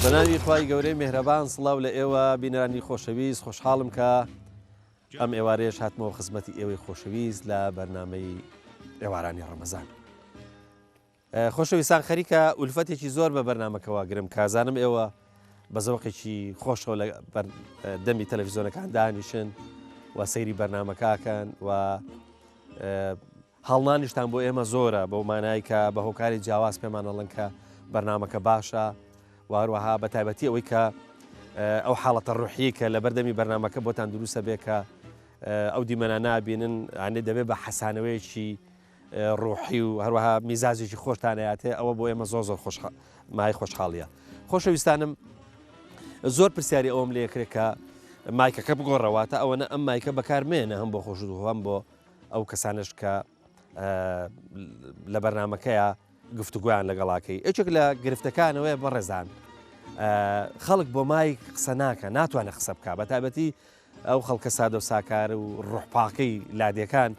بەناوی خوای گەورەی میهرەبان سڵاو لە ئێوە بینەرانی خۆشەویست خۆشحاڵم کە ئەم ئێوارەیەش هاتمەوە خزمەتی ئێوەی خۆشەویست لە بەرنامەی ئێوارانی ڕەمەزان. خۆشەویستان خەریکە ئولفەتێکی زۆر بە بەرنامەکەەوە گرم کازانم ئێوە بە زەوقێکی خۆشەوە لە دەمی تەلەڤیزۆنەکان دانیشن و سەیری بەرنامەکەکەن و هەڵنانیشتان بۆ ئێمە زۆرە بەو مانای کە بە هۆکاری جیاواز پێمان دەڵێن کە بەرنامەکە باشە وهروەها بە تایبەتی ئەوەی کە ئەو حاڵەتە ڕوحی کە لە بەردەمی بەرنامەکە بۆتان دروستە بێ کە ئەو دیمەنە نابینن ئەنێ دەبێت بە حەسانەوەیەکی ڕوحی و هەروەها میزاجێکی خۆشتانەیاتێ ئەوە بۆ ئێمە زۆر زۆر مای خۆشحاڵیە. خۆشەویستانم زۆر پرسیاری ئەوم لێ کرێت کە مایکەکە بگۆڕەواتە ئەوەنە ئەم مایکە بەکارمێنە هەم بۆ خۆش و هەم بۆ ئەو کەسانش کە لە بەرنمەکەیە گفتوگویان لەگەڵاکەی یەکێک لە گرفتەکانەوەی بەڕێزان خەڵک بۆ مایک قسە ناکە ناتوانێت قسە بکە بە تایبەتی ئەو خەڵکە سادە و ساکار و ڕوحپاکەی لادیەکان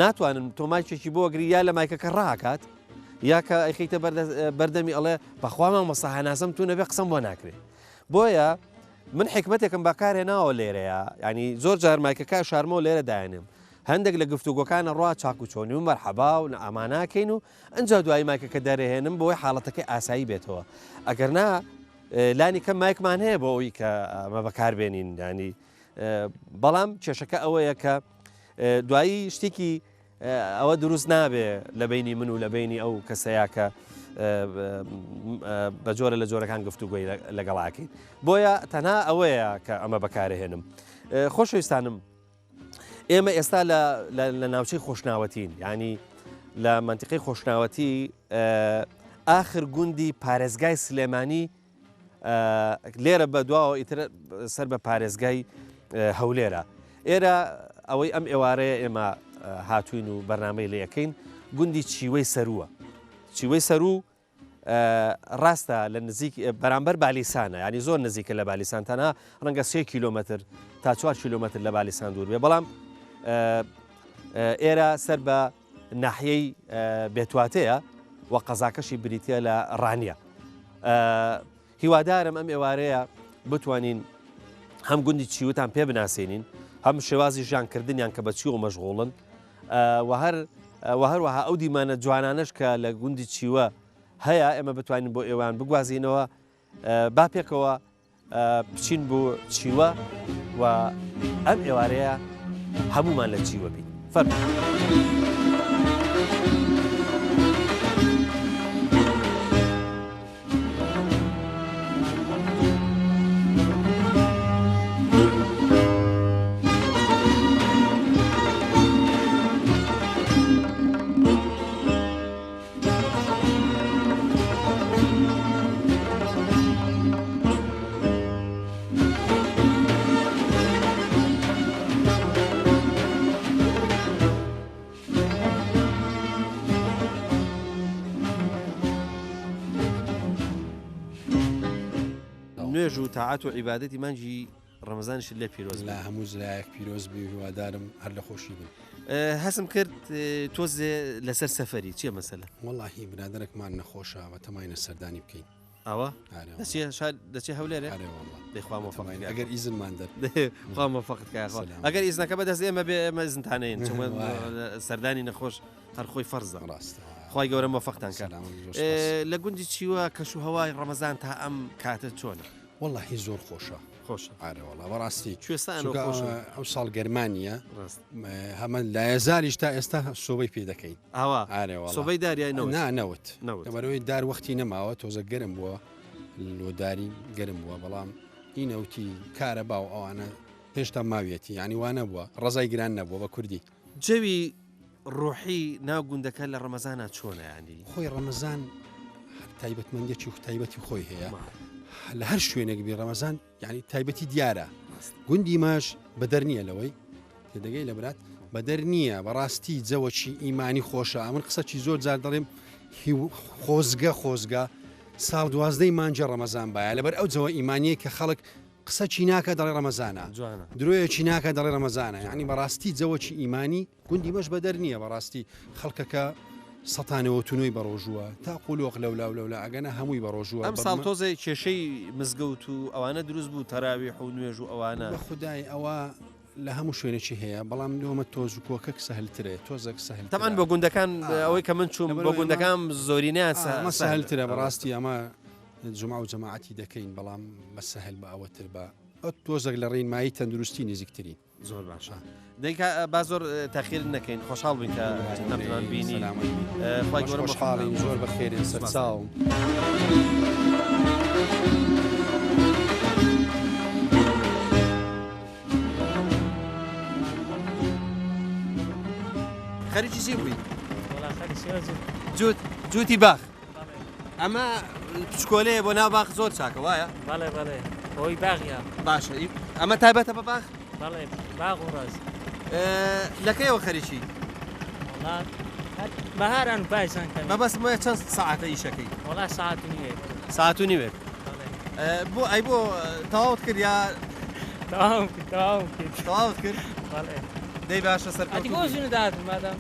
ناتوانن تۆ مایکێکی بۆ گری یا لە مایکەکە ڕاکات یا کە ئەیخیتە بەردەمی ئەڵێ بەخوامان مەسە هەناسەم تو نەبێ قسەم بۆ ناکرێت بۆیە من حکمتێکم بەکارهێناوە لێرەیە ینی زۆر جار مایکەکە شارمەوە لێرە داێنم هەندێک لە گفتوگۆکانە ڕوا چاک و چۆنی و مەرحەبا و ئاماناکەین و ئەنج دوای مایکەکە دەرەهێنم بۆی حاڵەتەکەی ئاسایی بێتەوە ئەگەر نا لانی کەم مایکمان هەیە بۆ ئەوی کە ئەمە بەکاربێنین ینی بەڵام کێشەکە ئەوەیە کە دوایی شتێکی ئەوە دروست نابێ لە بینی من و لە بینی ئەو کەسەیە کە بە جۆرە لە جۆرەکان گفتوگوی لەگەڵاکەین بۆیە تەنها ئەوەیە کە ئەمە بەکارهێنم. خۆشەویستانم ئێمە ئێستا لە ناوچەی خۆشناوەتین ینی لە منتیقەی خۆشناوەتی ئاخر گوندی پارێزگای سلێمانی لێرە بە دواوە ئیتر سەر بە پارێزگای هەولێرە ئێرە ئەوەی ئەم ئێوارەیە ئێمە هاتوین و بەرنامەی لە یەکەین گوندی چیوەی سەرووە چیوەی سەروو ڕاستە لە نزیک بەرامبەر بالیسانە ینی زۆر نزیکە لە بالیسان تەنها ڕەنگە 3 کیلۆمەتر تا 4 کیلۆمەتر لە بالیسان دوور بێ بەڵام ئێرە سەر بە ناحیەی بێتواتەیە و قەزاکەشی بریتە لە ڕانیە. هیوادارم ئەم ئێوارەیە بتوانین هەم گوندی چیوتان پێ بناسێنین هەم شێوازی ژیانکردنیان کە بە چیوە مەشغوڵن و هەروەها ئەو دیمانە جوانانش کە لە گوندی چیوە هەیە ئێمە بتوانین بۆ ئێوان بگوازینەوە با پێکەوە بچین بۆ چیوە و ئەم ئێوارەیە هەمومان لە چیوە بین فەرمو. نوێژ و تاعات و عیبادەتی مانجی ڕەمەزانش لێ پیرۆز لە هەموو زلایەک پیرۆز بی هیوادارم هەر لە خۆشی بن. هەسم کرد تۆزێ لەسەر سەفەری چییە مەسەلە؟ وەڵاهی برادەرێکمان نەخۆشە بە تەماینە سەردانی بکەین. ئەوە دەچێ هەولێرە دەیخوا مۆفەقین ئەگەر ئیزنمان خوا مۆفەقت کایخوا ئەگەر ئیزنەکە بەدەست ئێمە بێ ئێمە ئیزنتانەیەن چۆن سەردانی نەخۆش هەر خۆی فەرزە ڕاستە خی گەورە مۆفەقتان کە لە گوندی چیوە کەش و هەوای ڕەمەزان تا ئەم کاتە چۆنە؟ وەڵاهی زۆر خۆشە خۆشە ئارەوەڵا بەڕاستی کوێستان ئەو ساڵ گەرمانیە هەمە لە هێزاریش تا ئێستا سۆبەی پێ دەکەین ئاوا سۆبەی داریانەوە نەوت لەبەرەوەی دار وەختی نەماوە تۆزە گەرم بووە لۆداری گەرم بووە بەڵام ئینەوتی کارە باو ئەوانە هێشتا ماوێتی ینی وانە بووە ڕزای گران نەبووە بە کوردی جەوی ڕۆحی ناو گوندەکە لە ڕەمەزانە چۆنە ینی خۆی ڕەمەزان تایبەتمەندێکی و تایبەتی خۆی هەیە لە هەر شوێنێک بێ ڕەمەزان یعنی تایبەتی دیارە گوندی ماش بەدەر نییە لەوەی تێدەگەی لە برات بەدەر نییە بەڕاستی جەوەکی ئیمانی خۆشە ئەمن قسەکی زۆر جار دەڵێم خۆزگە ساڵ 12 مانجە ڕەمەزان باە لەبەر ئەو جەوە ئیمانیە کە خەڵک قسە چیناکە دەڵێ ڕەمەزانە جوانە درۆیە چیناکە دەڵێ ڕەمەزانە یعنی بەڕاستی جەوەکی ئیمانی گوندی مەش بەدەر نییە بەڕاستی خەڵکەکە سەتانەوە تونۆی بەڕۆژووە تا قولۆق لەولا ئەگەنە هەمووی بەڕۆژووە ئەم ساڵ تۆزای کێشەی مزگەوت و ئەوانە دروست بوو تەراوی و نوێژ و ئەوانە بە خودای ئەوە لە هەموو شوێنێکی هەیە بەڵام لۆمە تۆز و کۆکە سەهلترێ تۆزێک سەهل تەمان بۆ گوندەکان ئەوەی کە من چوم بۆ گوندەکان زۆرینیان سەهلترە بەڕاستی ئەمە جمع و جەماعەتی دەکەین بەڵام بەسەهل بە ئەوەتر بە ئەو تۆزێک لە ڕێنمایی تەندروستی نزیکترین زۆر باشە دیکە با زۆر تاخیر نەکەین خۆشحاڵ بین کە نەتوان بینی خۆشحاڵین زۆر بەخێرین سەرچاوم. خەریکی چی بووی؟ جوتی باخ ئەمە پچکۆلەیە بۆ ناو باخ زۆر چاکە وایە؟ بەڵێ بەڵێ ئەوی باغیە باشە ئەمە تایبەتە بە باخ؟ بەڵێ باغ و ڕاز لەکەیەوە خەریکی؟ بەهاران پایسان کەن بەبەست مە چەند سەعاتە ئیشەکەی؟ وەڵا ساعت و نیوێ ساعت و نیوێت بۆ ئەی بۆ تەواوت کرد یا تەواوت کرد؟ بەڵێ دەی باشە سەر ئەتی بۆ ژنە دادم مادام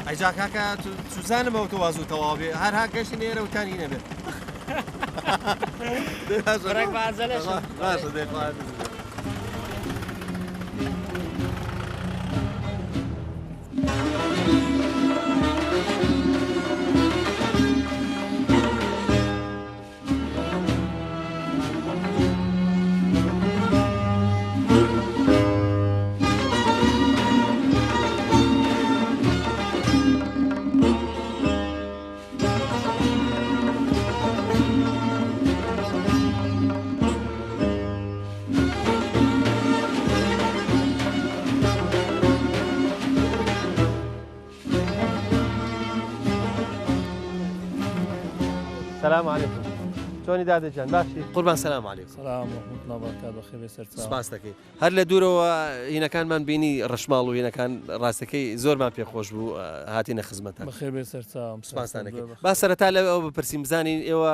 ئەیجا کاکە سوزانمەوە تۆ وازوو تەواو بێ هەرها گەشتی نێرە وتانی نەبێت بڕێک بازەلەش باشە دەی السلام عليكم چۆنی دادەجان باشی قوربان سلام علیکم سلام ورحمة الله وبركاته بەخێر سەرچاو سپاس دەکەی هەر لە دوورەوە هینەکانمان بینی ڕەشماڵ و هینەکان ڕاستەکەی زۆرمان پێخۆش بوو هاتینە خزمەتە بەخێر سەرچاوم سپاسانەکەی با سەرەتا لە ئەو بپرسیم بزانین ئێوە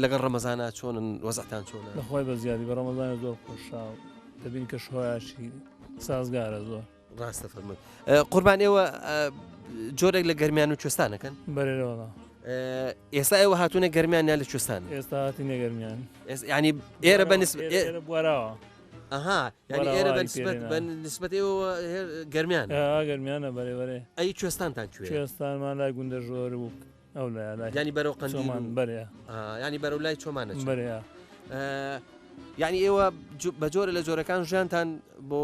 لەگەڵ ڕەمەزانە چۆنن وەزعتان چۆنە لەخۆی بە زیادی بە ڕەمەزانە زۆر خۆشا دەبین کە شۆیاشی سازگارە زۆر ڕاستە فەرمووی قوربان ئێوە جۆرێک لە گەرمیان و کوێستانەکەن بەرێرەوەڵا ئێستا ئێوە هاتوونە گەرمیان یا لە کوێستان ئێستا هاتی نێگەرمیان ینی ئێرە بوارەوە ئەها ینی ئێرە بە نسبەت ئێوە گەرمیان گەرمیانە بەرێ ئەی کوێستانتان کوێ کوێستانمان لای گوندە ژۆر بوو ئەو لای ینی بەرەو قەندیلمان بەرێ ینی بەرەو لای چۆمانە بەرێ یعنی ئێوە بە جۆرە لە جۆرەکان ژیانتان بۆ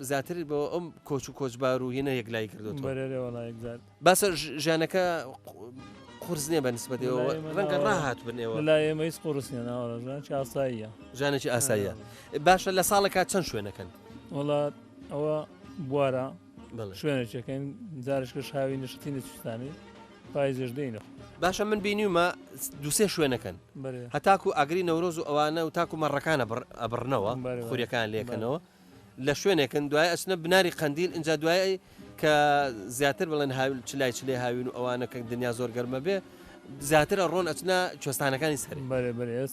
زیاتر بۆ ئەم کۆچ و کۆچبار و هینە یەکلای کردوەوە بەرێوەڵایەکزار باسە ژیانەکە قورس نییە بە نسبەتەوە ڕەنگە ڕاهات بنێەوە لای ئێمەیس قورسنیە ناوەژانکی ئاساییە ژانێکی ئاساییە باشە لە ساڵێکا چەند شوێنەکەن وڵات ئەوە بوارە شوێنێکەکەین جارشکە شاوی نشتی نچستانی پایزێش دێنە باشە من بینیمە دوسێ شوێنەکەن هەتاکو ئاگری نەورۆز و ئەوانە و تاکو مەڕەکانە ئەبڕنەوە خوریەکان لێکەنەوە لە شوێنێکن دوای ئەچنە بناری قەندیل اینجا دوای کە زیاتر بڵێن چلای چلێ هاوین و ئەوانە کە دنیا زۆر گەرمە بێ زیاتر ئەڕۆن ئەچنە کوێستانەکانی سەر بەێ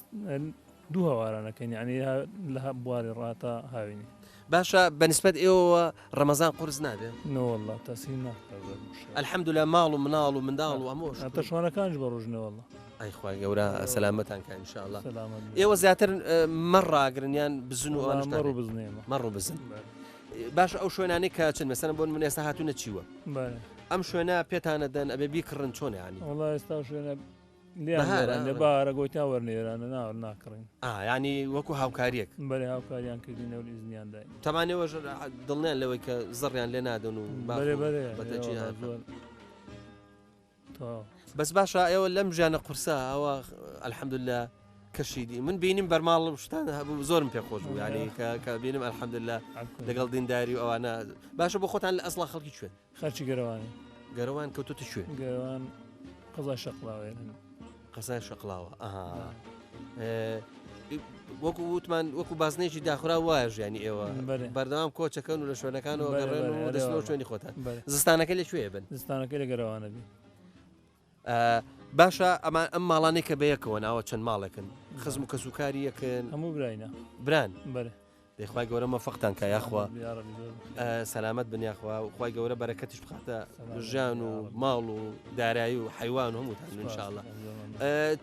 دوو هەوارانەکەین ینی لە بواری ڕاتە هاوینی باشە بەنسبەت ئێوە ڕەمەزان قورس نابێ نوەله تاسی الحەمدولە ماڵ و مناڵ و منداڵ و هەموو تەشوانەکانش بە ڕۆژنەوەله ئەیخوای گەورە سەلامەتانکە انشاءالله ئێوە زیاتر مەڕاگرنیان بزن و مەڕ و بزن باش ئەو شوێنانی کە چند مەسەن بۆن من ئێستا هاتوونە چیوە ئەم شوێنە پێتانە دەن ئەبێ بیکڕن چۆن ینی وڵا ئێستا شوێنە لێ بارە گۆیتا وەرنێرانە ناوە ناکڕین ینی وەکو هاوکاریەک بەێ هاوکاریان کردینە و ئیزنیاندای تەمانەوە دڵنیان لەوەی کە زڕیان لێ نادەن و بەتەجی بەس باشە ئێوە لەم ژیانە قورسە ئەوە الحەمدولله کەشیدی من بینیم بەرماڵ شتان هەبوو زۆرم پێخۆش بوو ینی کە بینم الحەمدولله لەگەڵ دینداری و ئەوانە باشە بۆ خۆتان لە ئەسڵا خەڵکی کوێن خەرچی گەرەوانی گەرەوان کەوتوتە شوێن گەوان قەزای شەقڵاوێ قەزای شەقڵاوە وەکو وتمان وەکو بازنێکی داخرا وایە ژیانی ئێوە بەردەوام کۆچەکەن و لە شوێنەکانەوە گەڕێن و دەستەوە شوێنی خۆتان زستانەکە لە کوێ بن زستانەکەی لە گەرەوانە بی باشە ئەم ماڵانەی کە بەیەکەوە ناوە چەند ماڵێکن خزم و کەسوکاری یەکن هەموو برایە بران بەرە دەیخوای گەورە مەفەقتان کە یاخوا یا ڕەبی زۆر سەلامەت بنیاخوا و خی گەورە بەرەکەتیش بخاتە ژیان و ماڵ و دارایی و حیوان و هەمووتان انشاءالله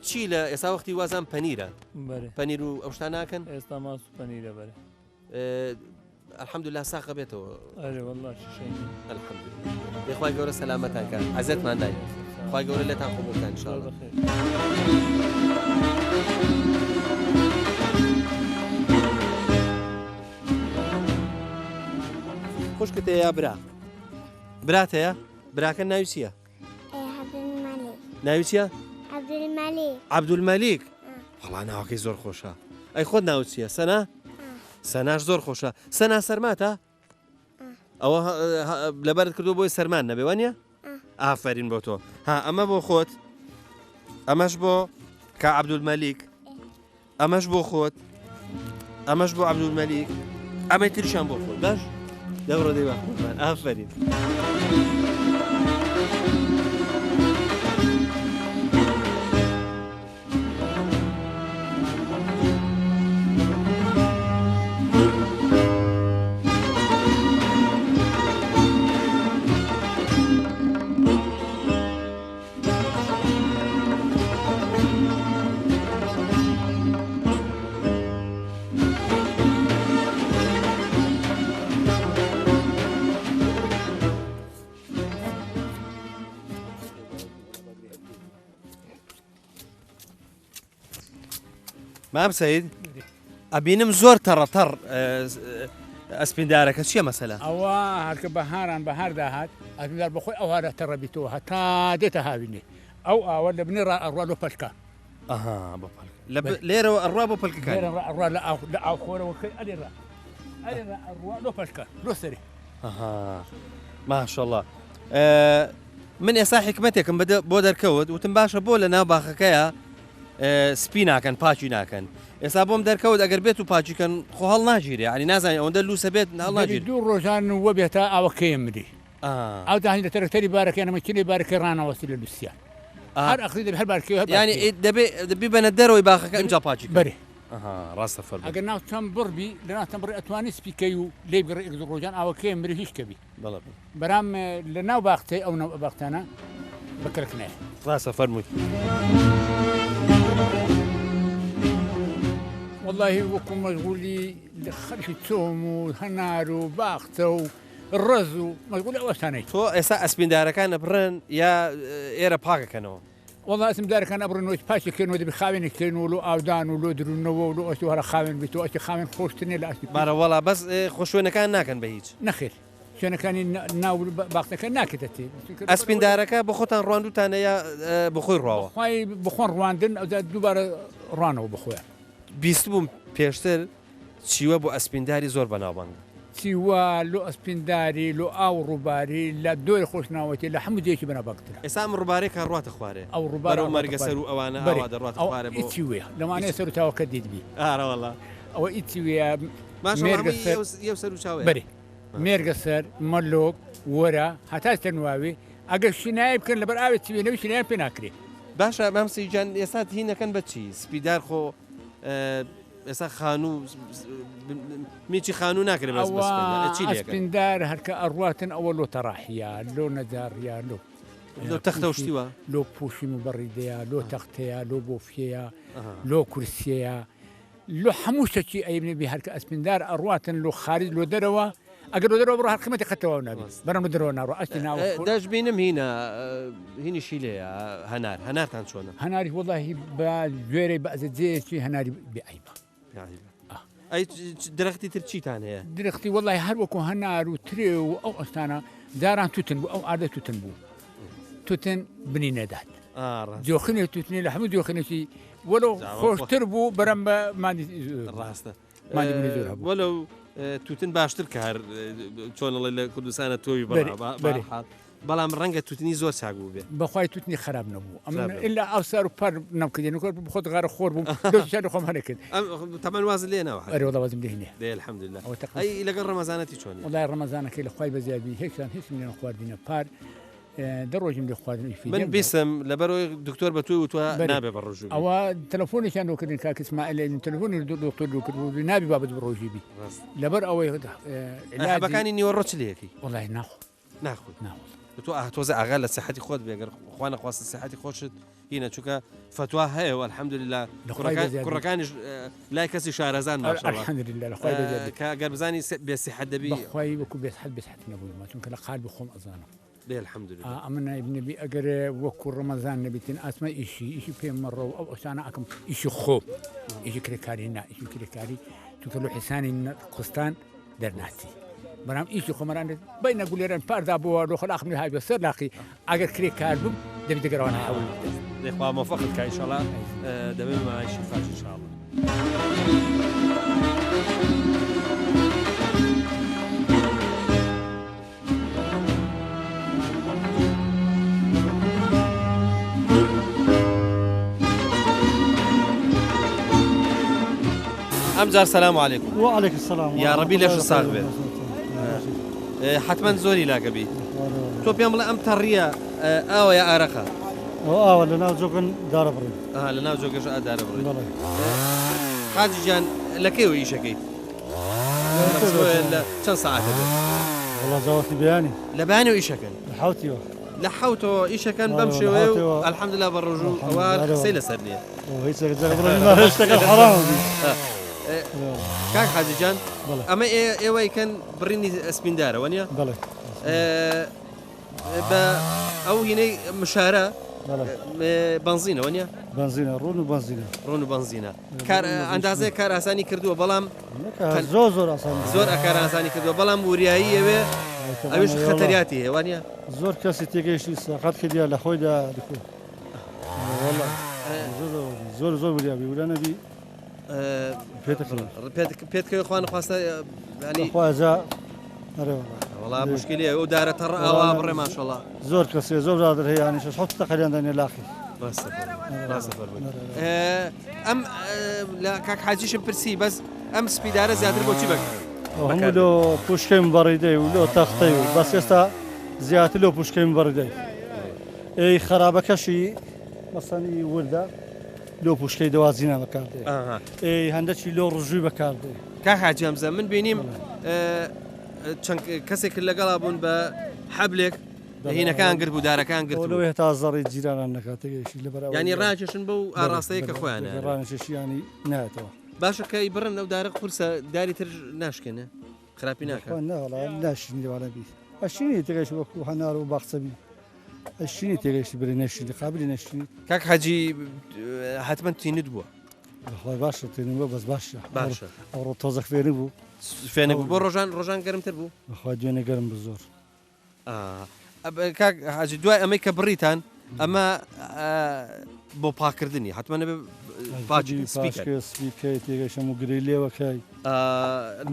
چی لە ئێستا وەختی وازان پەنیرە بەرە پەنیر و ئەو شتان ناکەن ئێستا ماس و پەنیرە بەرە الحەمدولله ساقە بێتەوە ئەرێ وەڵڵا شەی الحەمدولله دەیخوای گەورە سەلامەتان کە عەزەتمان نای خی گەورە لێتان قوبوڵکە انشاءالله خوشکت هەیە برا برات هەیە براکە ناوی چییە ناوی چییە عەبدولمەلیک وەڵا ناوەکەی زۆر خۆشە ئەی خۆت ناوت چییە سەنا سەناش زۆر خۆشە سەنا سەرماتە ئەوە لەبەرت کردو بۆی سەرمان نەبێ وانە ئافرین بۆ تۆ ها ئەمە بۆ خۆت ئەمەش بۆ کە عەبدولمەلیک ئەمەش بۆ خۆت ئەمەش بۆ عەبدولمەلیک ئەمەی تریشان بۆ خۆت باش دەوڕە دەی باخۆتمان ئافرین مام سعید ئەبینم زۆر تەڕەتەڕ ئەسپیندارەکە چییە مەسەلە ئەوە هەرکە بەهاران بەهار داهات ئەسپیندار بەخۆی ئەوهارە تەڕەبیتەوە هەتا دێتە هاوینێ ئەو ئاوە لە بنێ ئەڕوا لۆ پەلکە لێرەوە ئەڕوا بۆ پەلکەکان ئەڕوا لە ئاو خۆرەوە ئەلێرا ئەڕوا لۆ پەلکە لۆ سەری ماشەڵڵا من ئێستا حکمەتێکم بۆ دەرکەوت وتم باشە بۆ لە ناو باخەکەیە سپی ناکەن پاچی ناکەن ئێستا بۆم دەرکەوت ئەگەر بێت و پاچیکەن خۆ هەڵ ناگیرێ ینی نازانانی ئەوەندە لوسە بێت هەڵ ناگیر دوو ڕۆژان وە بێتە ئەوەکەیم مری ئەو داهین لە تەرەکتەری بارەکەی نەمەکینی بارەکەی ڕانەوەسی لە لوسیان هەر ئەخری دەبێت هەر بارکەوە ینی دەبێ بەنە دەرەوەی باخەکە ئەمجا پاچی بەرێ ڕاستە فەر ئەگەر ناو چەند بڕبی لە ناو چەند بڕی ئەتوانی سپیکەی و لێ بڕی ڕۆژان ئەوەکەی مری هیچ کەبی بەرام لە ناو باختەی ئەو باختانە بەکرک نایە ڕاستە فەرمووی والله وەکو مەشغولی خەرشی چۆم و هەنار و باختە و ڕز و مەشغولی ئەوەشانەی تۆ ئێستا ئەسپیندارەکانە بڕن یا ئێرە پاکەکەنەوە والله ئەسپیندارەکان ئەبڕنەوەی پاشێکێنەوە دەبی خاوێنێکێنەوە لۆ ئاودان و لۆ درونەوە و لۆ ئەسی هەرە خاوێن بێتەوە ئەسی خاوێن خۆشتنێ لە ئەسی بارەوەڵا بەس خۆشوێنەکان ناکەن بە هیچ نەخێر شوێنەکانی ناو باختەکە ناکێتە تێ ئەسپیندارەکە بۆ خۆتان ڕواندوتانەیە بخۆی ڕاوە خی بخۆن ڕواندن ئەو دووبارە ڕانەوە بخۆیان بیست بووم پێشتر چیوە بۆ ئەسپینداری زۆر بەناوبانگ چیوە لۆ ئەسپینداری لۆ ئاو ڕووباری لە دۆی خۆشناوەتی لە هەموو دێکی بەنابکترا ئێستا ڕووبارێک ڕاتە خوارێ ئەو ڕووبارە مەرگەسەر و ئەوانە دەڕات ئیچی وێ لەوانەیە سەر و تاوەکە دیتبی ئاڕەوەڵا ئەوە ئیچی وێ سەر و چاوێ بەێ مێرگە سەر مەلۆک وەرە هەتا تەنواوی ئەگەر شینای بکەن لەبەر ئاوێت وێنەوی شینیان پێ ناکرێت باشە مامسی جان ئێستا هینەکەن بەچی سپیدار خۆ ئێستا خانوو میچی خانوو ناکرێت ئەسپیندار هەرکە ئەڕاتن ئەوە لۆ تەڕاحیە لۆ نەداریا لۆ تەختە شتیوە لۆ پوشین و بەڕیدەیە لۆ تەختەیە لۆ بۆفیەیە لۆ کورسیەیە لۆ هەموو شتێکی ئەیبنێبی هەرکە ئەسپیندار ئەڕاتن لۆ خارج لۆ دەرەوە ئەگەر دەرەوە بڕ هەرقمەتی خەتەوە نابێت بەرەم دەرەوە ناڕۆ ئەستی ناو دەشبینم هینیشی لێە هەنارتان چۆنە هەناری وڵی بە گوێرەی بەزەجەیەکی هەناری بێعیبە ئەی درەختی تر چیتان هەیە درختی وڵی هەر وەکو هەنار و ترێ و ئەو ئەستانە داران توتن بوو ئەو ئاردە توتن بوو توتن بنی نەدات جۆخنێ توتنی لە هەموو جۆخنێکی وەلو خۆشتر بوو بەرەم بە مادی ڕاستە وەلو توتن باشتر کە هەر چۆنەڵی لە کوردستانە تۆی بەڵام ڕەنگە توتنی زۆر چاگوو بێ بەخوای توتنی خراپ نەبوو ئللا ئەو سار و پەر نەمکردێن بخۆت غارە خۆر بووم خۆم هەرەکرد تەمان واز لێنەوە ئەرێوەڵازم دێنێ الحەمدلله ئەی لەگەڵ ڕەمەزانەتی چۆنی وڵای ڕەمەزانەکەی لە خوای بەزیابی هێکشان هیچ لێنە خواردینە پار دەڕۆژم لێ خواردن من بیسم لەبەرەوەی دکتۆر بە توی وتوە نابێ بە ڕۆژوو ئەوە تەلەفۆنێکیان دۆکردن کاک ئیسماعیل تەلەفۆنی دکتۆر دوکرد نابی بابەت بڕۆژی بی لەبەر ئەوەی علاجەکانی نیوەڕۆ چ لەیەکی وڵای ناخۆ ناخۆ ناوە تو تۆزە ئاغا لە سەحەتی خۆت بێگەر خوانە خواستە سەحەتی خۆشت هینە چووکە فتوا هەیە الحەمدلله کوڕەکانیش لای کەسی شارەزان ماشەڵڵا گەر بزانی بێسیحەت دەبی بەخوای وەکو بێسحەت نەبوومە چونکە لە قالبی خۆم ئەزانم بێ الحەمدلله ئەمە نایب نەبی ئەگەر وەکو ڕەمەزان نەبیتن ئاسمە ئیشی پێم مەڕە و ئەو ئەوسانە ئەکەم ئیشی خۆ ئیشی کرێکاری نا ئیشی کرێکاری چونکە لە حسانی قستان دەرناتی بەرام ئیشی خۆمەران بەی نەگولێران پاردا بووە لۆ خەلاقمی هاوی سەر لاقی ئەگەر کرێکار بووم دەبی دەگەڕەوە ناوە دەخوا مۆفەقت کە ئینشەڵا دەبێت مایشی فاش ئینشاڵڵا ئەمجار سەلام عەلەیکوم وعليكم السلام یا ڕەبی لەش ساغ بێ حتمما زۆری لاگەبی تۆ پێم بڵێ ئەم تەڕیە ئاوە یا ئارەقە ولا ناو جوكن دار بري لە ناو جۆگەش ئادارە بڕێ حاجی گیان لە کەیەوە ئیشەکەیت چەند ساعتە بێت والله جواتي بياني لە بەیانەوە ئیشەکەن حوتي لە حوتەوە ئیشەکەن بەم شێوەیە و الحەمدلله بە ڕۆژوو ئەوە قسەی لەسەر نییە وهي سجل ما اشتغل حرام کاک حاجی جان ئەمە ئێوە کەن بڕینی ئەسپیندارە وەنیە بلى بە ئەو هینەی مشارە بنزینە وەنیە بنزين رون وبنزين ڕۆن و بنزینە ئەندازەیە کار ئاسانی کردووە بەڵام زور اصلا زۆر ئەکار ئاسانی کردووە بەڵام وریایی ئەوێ ئەوش خەتەریاتی هەیە وانە زور كاسي تيجي ساقات كديا لخوي دا دكو والله زور وليا بيقول انا بي پێتکەوێ خوان خواستە ینی خوازا وڵا مشکلی ئەو دارە تەڕ ئاوا بڕێ ماشەڵڵا زور كاسي زور هذا هي يعني شو حط تقريبا دنيا لاخي ئەم لە کاک حاجیشم پرسی بەس ئەم سپیدارە زیاتر بۆچی بەکە هم لو بوشكي مبردي ولو تخطي بس يستا زيادة لو بوشكي مبردي اي خرابة شي مثلا ورده لو بوشكي دوازينا بكاردي اي هندشي لو رجوي بكاردي کاک حاجی هەمزە من بینیم چەند کەسێک لەگەڵا بوون بە حەبلێک هینەکان گرت بوو دارەکان گرت لو هتا زري جيران نكاتيشي لبرا ینی ڕاکێشن بەو ئاراستەیە کە خۆیانە رانشي يعني نهايته باشە کە بڕن ئەو دارە قورسە داری تر ناشکێنە خراپی ناکە لا والله ناشني ولا بي الشيني تغيش وكو حنار وباقصبي الشيني تغيش بري نشني قابل نشني کاک حاجی حتمما تینت بووە والله باشا تنو بس باشا باشە او توزخ فيني بو فێنێک بوو بۆ ڕۆژان گەرمتر بوو اخويا جوني قرم بالزور کاک حاجی دوای ئەمەی کە بڕیتان ئەمە بۆ پاکردنی حتمما سبيكي تغيش مو غريلي وكاي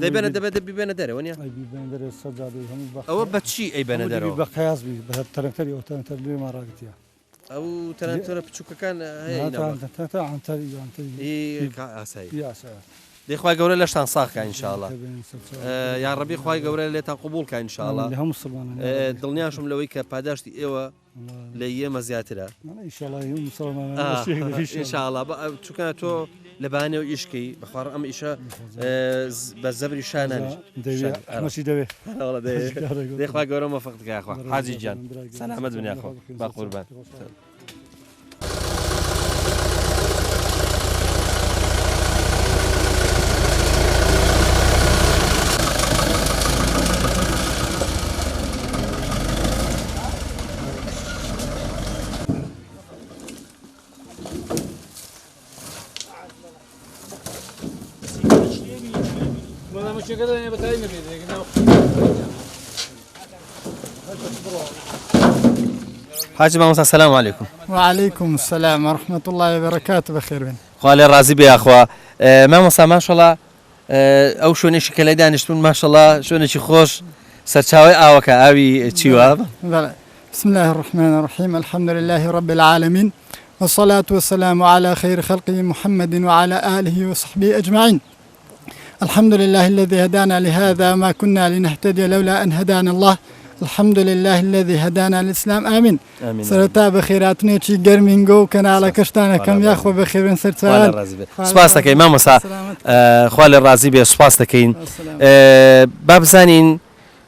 دەبێنە دەبێت ببێنە دەرە وەنیە اي بيبان در السجادي هم ئەوە بەچی ئەی بەنە دەرەوە بقياس بي بهالترنتري او ترنتري ما راقتيا ئەو تەنانتۆرە بچووکەکان ئاسایی دەیخوای گەورە لەشتان ساقکە ئینشاءڵڵا یا ڕەبی خوای گەورە لێتان قوبوڵکە ئینشاءڵڵا دڵنیاشم لەوەی کە پاداشتی ئێوە لە ئێمە زیاترە ئینشاءڵڵا چونکە تۆ لە بەهانەوە ئیشکەی بەخوار ئەم ئیشە بە زەبری شانانی دەیخوای گەورە مەفەقت کە حاجی گیان سەلامەت بن یاخوا با قوربان حاجی مامۆستا سەلام عەلەیکوم وعليكم السلام ورحمة الله وبركاته بخير بن خوا لێ ڕازی بێ یاخوا مامۆستا ماشەڵڵا ئەو شوێنێکی کە لای دانیشتون ماشەڵڵا شوێنێکی خۆش سەرچاوی ئاوەکە ئاوی چیوە بسم الله الرحمن الرحيم الحمد لله رب العالمين والصلاة والسلام على خير خلقه محمد وعلى آله وصحبه أجمعين الحمد لله الذي هدانا لهذا ما كنا لنهتدي لولا أن هدانا الله الحمد لله الذي هدانا للإسلام آمين ئامین. سەرەتا بە خێراتنێکی گەرمینگە و کەناڵە کەشتانەکەم یاخۆ بە خێرن خوا سەرچاوان لە ڕازی بێ. سوپاس دەکەین مامۆستا، خوا لە ڕازی بێ، سوپاس دەکەین. با بزانین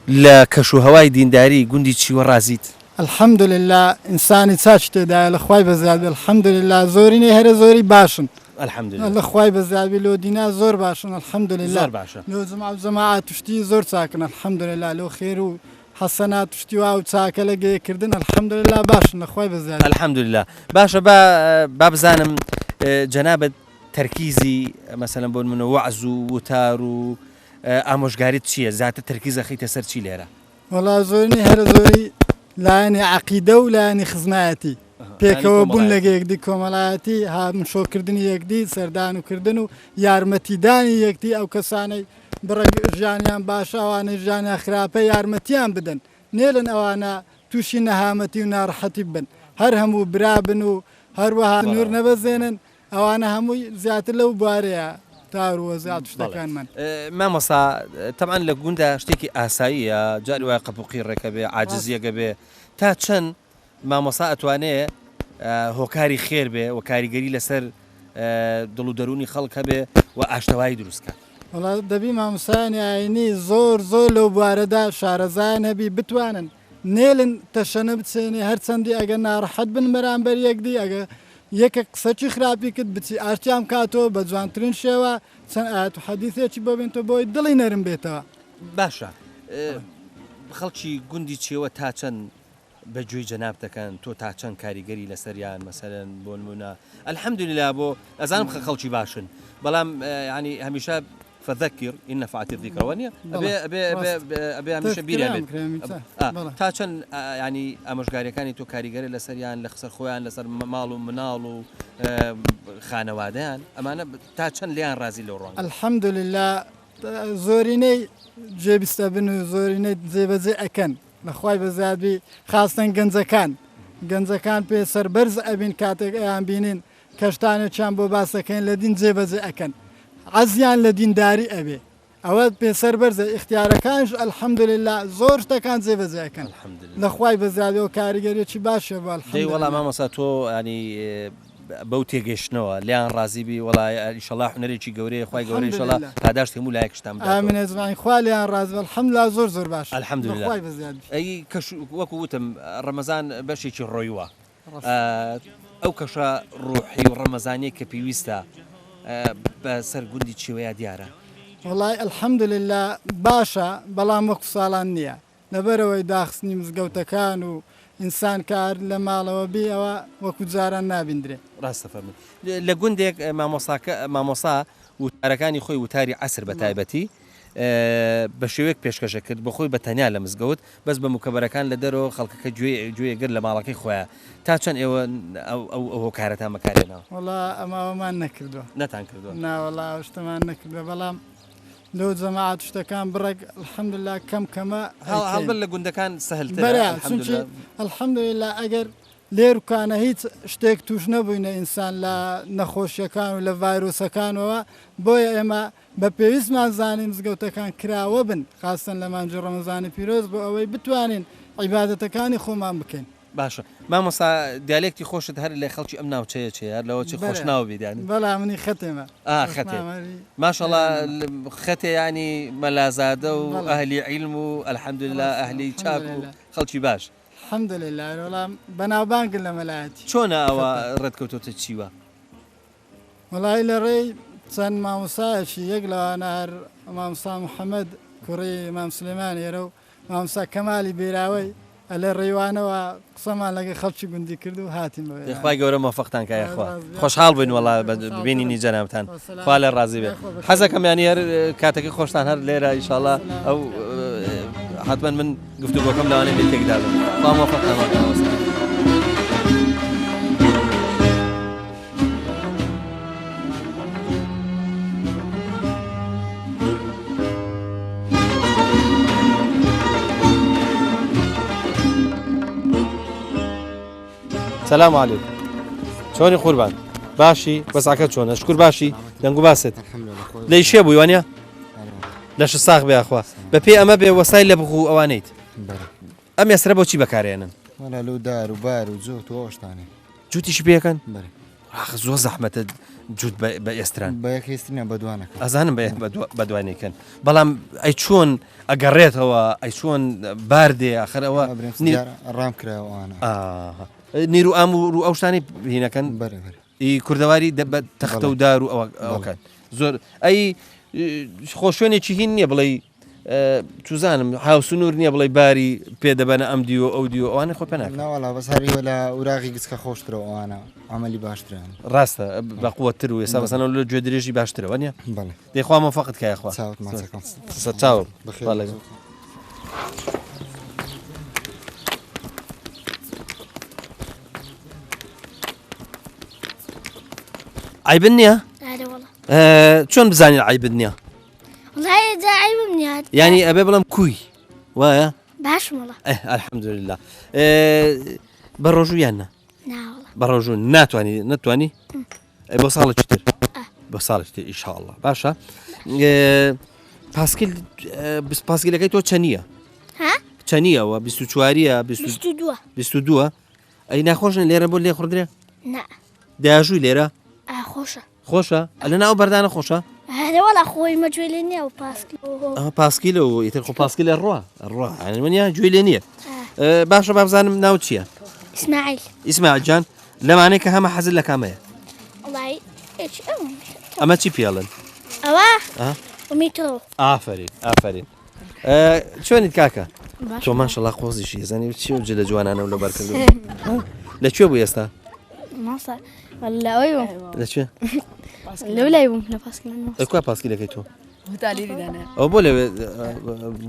لە کەش و هەوای دینداری گوندی چیوە ڕازیت؟ الحمد لله ئینسانی چاچ تێدایە لە خوای بەزیاد الحمد لله زۆرینەی هەرە زۆری باشن الحەمدولله لە خوای بەزیادی لۆ دینا زۆر باشن الحمد لله زۆر باشە. لۆ جەماعەت توشتی زۆر چاکن الحمد لله لۆ خێر و حەسەنات توشتی وا و چاکە لە گەیەکردن الحمد لله باشن لە خوای بەزیاد الحەمدولله. باشە با بزانم جەنابەت تەرکیزی مەسەلەن بۆ منە وەعز و وتار و ئامۆژگاریت چییە؟ زیاتر تەرکیز دەخەیتە سەر چی لێرە؟ وەڵا زۆرینەی هەرە زۆری لایەنی عەقیدە و لایەنی خزمایەتی پێکەوە بوون لە یەکدی کۆمەڵایەتی هامشۆکردنی یەکدی سەردان و کردن و یارمەتیدانی یەکدی ئەو کەسانەی بڕە ژیانیان باشە ئەوانەی ژیانیان خراپە یارمەتیان بدەن نێلن ئەوانە تووشی نەهامەتی و ناڕەحەتی بن هەر هەموو برابن و هەروەها نور نەبەزێنن ئەوانە هەمووی زیاتر لەو بوارەیە تارووە زیات شتەکانمان. مامۆستا تەمان لە گوندە شتێکی ئاساییە جاری وایە قەپوقی ڕێکە بێ عاجزیەکە بێ تا چەند مامۆستا ئەتوانێ هۆکاری خێر بێ و کاریگەری لەسەر دڵ و دەرونی خەڵکە بێ و ئاشتەوایی دروستکە. وڵا دەبی مامۆستایانی ئاینی زۆر لەو بوارەدا شارەزایان هەبی بتوانن نێلن تەشەنە بچێنێ هەرچەندی ئەگە ناڕەحەت بن بەرامبەر یەکدی ئەگە یەکە قسەکی خراپی کرد بچی ئاشتیام کاتەوە بە جوانترین شێوە چەند ئاەت و حەدیثێکی بۆ بێنەوە بۆی دڵی نەرم بێتەوە. باشە خەڵکی گوندی چێوە تا چەند بەگوێی جەناب دەکەن تۆ تا چەند کاریگەری لەسەریان مەسەرەن بۆ نمونە ئەلحەمدولله بۆ ئەزانم خەڵکی باشن بەڵام ینی هەمیشە فذكر إن نفعت الذكرى ونيا أبي همیشه بیره بید تا چەند ینی ئامۆژگاریەکانی تۆ کاریگەری لەسەریان لە خسەر خۆیان لەسەر ماڵ و مناڵ و خانەوادەیان ئەمانە تا چەند لیان ڕازی لەو ڕۆن الحمد لله زۆرینەی جێبیستە بن و زۆرینەی جێبەجێ ئەکەن لەخوای بەزیادی خاستن گەنجەکان پێ سەربەرز ئەبین کاتێک ئەیان بینین کەشتانێکیان بۆ باسەکەین لە دین جێبەجێ ئەکەن عەزیان لە دینداری ئەبێ ئەوە پێسەر بەرزە اختیارەکانش الحەمدولله زۆر شتەکان جێبەجێ ئەکەن لەخوای بەزیادی و کاریگەریەکی باشە بۆ الحەمدولله. وەڵام مامۆستا تۆ ینی بەو تێگەشتنەوە لیان ڕازیبی وڵای ئینشەڵا هونەرێکی گەورەیە خوای گەورەی ئینشەڵا پاداش هەموو لایەکشتان بدات. ئامین ئەجمعین خوا لیان ڕازی الحەمدولله زۆر باش الحەمدولله. خوای بەزیادی ئەی کەش وەکو وتم ڕەمەزان بەشێکی ڕۆیوە ئەو کەشە ڕوحی و ڕەمەزانیە کە پێویستە بەسەر گوندی چێوەیە دیارە. وڵای الحەمدولله باشە بەڵام وەکو ساڵان نییە لەبەرەوەی داخستنی مزگەوتەکان و ئینسان کار لە ماڵەوە بێ ئەوە وەکو جاران نابیندرێ. ڕاستە فەرمووی لە گوندێک مامۆسا وتارەکانی خۆی وتاری عەسر بە تایبەتی بە شێوەیەک پێشکەشە کرد بە خۆی بە تەنیا لە مزگەوت بەس بە مکەبەرەکان لە دەرەوە خەڵکەکە گوێیەگر لە ماڵەکەی خۆیان تا چەند ئێوە ئەو هۆکارەتان بەکارێنەوە؟ وەڵا ئەماوەمان نەکردووە نەتان کردووە ناوەڵا شتەمان نەکردووە بەڵام لەو جەماعەت شتەکان بڕێک الحەمدولله کەمە هەڵبەت لە گوندەکان سەهلترە الحەمدولله ئەگەر لێرکانە هیچ شتێک توش نەبووینە ئینسان لە نەخۆشیەکان و لە ڤایرۆسەکانەوە بۆیە ئێمە بە پێویستمان زانین مزگەوتەکان کراوە بن خاستن لە مانجی ڕەمەزانی پیرۆز بۆ ئەوەی بتوانین عیبادەتەکانی خۆمان بکەین. باشە مامۆستا دیالێکتی خۆشت هەر لە خەڵکی ئەم ناوچەیە چێ هەر لەوە چی خۆش ناوە بیدانی بەڵا منی خەتێمە خەتێ ماشەڵڵا خەتێ ینی مەلازادە و ئەهلی عیلم و الحەمدولله ئەهلی چاک و خەڵکی باش الحەمدولله وەڵام بەناوبانگن لە مەلایەتی. چۆنە ئەوە ڕێتکەوتۆتە چیوە؟ وەڵای لە ڕێی چەند مامۆسایەکی یەک لەوانە هەر مامۆستا محەممەد کوڕی مام سلێمان ئێرە و مامۆستا کەمالی بێراوەی لە ڕێوانەوە قسەمان لەگە خەڵکی گوندی کرد و هاتین خخوای گەورە مۆفەقتان کایەخوا خۆشحاڵ بووین وڵا ببینینی جەنابتان خوا لە ڕازی بێت حەزەکەم ینی هەر کاتێکی خۆشتان هەر لێرە ئینشاءڵڵا ئەو حتمما من گفتوگۆکەم لەوانەیە بێت تێکدا بن خوا مۆفەقتان وەستا. سلام علیکم چۆنی قوربان باشی بەساکە چۆنە شکر باشی دەنگ و باست لە ئیشێ بووی وانە لەش ساغ بێخوا بە پێی ئەمە بێ وەسای لە بغو ئەوانەیت ئەم ئێسرە بۆچی بەکارێنن وەلا لەو دار و بار و جۆت و ئەوشتانێ جوتیشی پێکەن بەێ زۆر زەحمەتە جووت بە ئێستران بە یەکێستینە بەدوانەکە ئەزانم بەدوانێکن بەڵام ئەی چۆن ئەگەڕێتەوە ئەی چۆن باردێ ئاخرەوە ڕام کراوانە نیر و ئام و ئەو شتانی هینەکەن بەرە کوردەواری تەختە و دار و ئەوکات زۆر ئەی خۆ شوێنێکی هین نییە بڵێ توزانم هاوسنوور نییە بڵێ باری پێدەبەنە ئەم دیوە ئەو دیوە ئەوانە خۆ پێناکە ناوەڵا بەس هەریوە لە وراغی گچکە خۆشترەوە ئەوانە عملی باشترن ڕاستە بەقوتر و ێستا بەسەنە لە گوێ درێژی باشترەوە نیە بەڵێ دەیخوامە فقط کایخوا چاوت ماچەکەم چاوم بەخێر عیبن نییە هذا والله چۆن بزانین عیبن نییە والله إذا عيب مني هذا ینی ئەبێ بڵم کوی وایە باش والله الحەمدولله بە ڕۆژوو یاننا لا والله بە ڕۆژوو ناتوانی بۆ ساڵە چتر بۆ ساڵشتی ئیشاءله باشە پاسکیلەکەی تۆ چەنیە ها چەنیەوە 24ە 22 ئەی ناخۆشن لێرە بۆ لێ خوردرێ لا داژووی لێرە خوشة خۆشە لە ناو بەردانە خۆشە هذا والله أخوي مجوليني أو باسكي پاسکیلە و ئیتر خۆ پاسکیلە ڕوا منیا گوێ لێ نییە باشە بابزانم ناو چییە إسماعيل ئیسماعیل جان لەمانەیە کە هەمە حەزر لە کامەیە والله إيش ئەمە چی پێڵن أواه وميترو ئافرین چۆنیت کاکە تۆ ماشەڵا قۆزیشی زانانی چی جە لە جوانانە و لە بەرکرد لەکوێ بوو ئێستا ما صار ولا أيوه لەکوێ ولا يبون لا باسكي ئەکوا پاسکیلەکەی تۆ ئەو بۆ